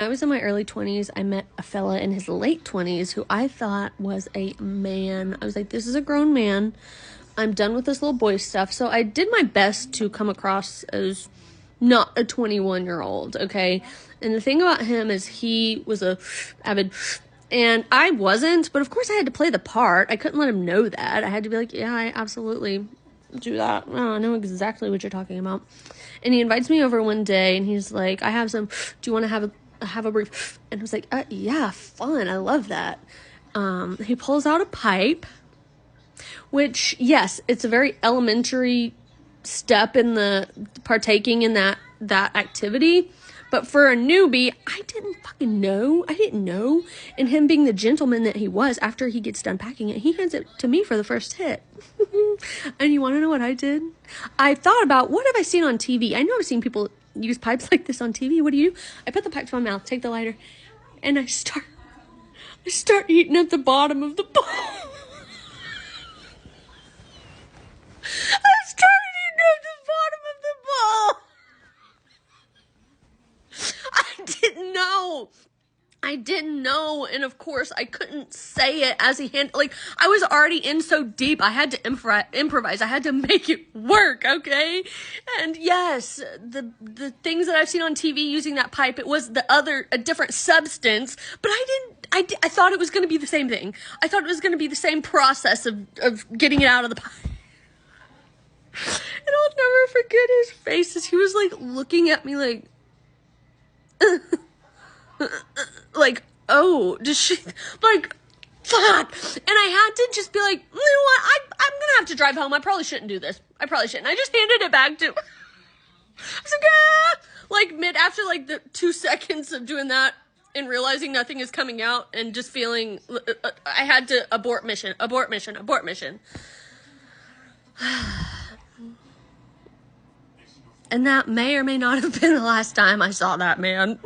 I was in my early 20s, I met a fella in his late 20s who I thought was a man. I was like, this is a grown man. I'm done with this little boy stuff. So I did my best to come across as not a 21-year-old, okay? And the thing about him is he was a avid, and I wasn't, but of course I had to play the part. I couldn't let him know that. I had to be like, yeah, I absolutely do that. Oh, I know exactly what you're talking about. And he invites me over one day, and he's like, I have some, do you want to have a brief? And I was like, yeah, fun. I love that. He pulls out a pipe, which, yes, it's a very elementary step in the partaking in that activity. But for a newbie, I didn't fucking know. I didn't know. And him being the gentleman that he was, after he gets done packing it, he hands it to me for the first hit. And you want to know what I did? I thought about, what have I seen on TV? I know I've seen people use pipes like this on TV. What do? I put the pipe to my mouth, take the lighter, and I start eating at the bottom of the bowl. I started eating at the bottom of the bowl. I didn't know, and of course I couldn't say it as he I was already in so deep. I had to improvise. I had to make it work, okay? And yes, the things that I've seen on TV using that pipe, it was a different substance, but I thought it was going to be the same thing. I thought it was going to be the same process of getting it out of the pipe. And I'll never forget his face as he was looking at me oh, does she, fuck. And I had to just be like, you know what, I'm gonna have to drive home. I probably shouldn't do this. I just handed it back to, I was after the 2 seconds of doing that and realizing nothing is coming out and just feeling, I had to abort mission. And that may or may not have been the last time I saw that man.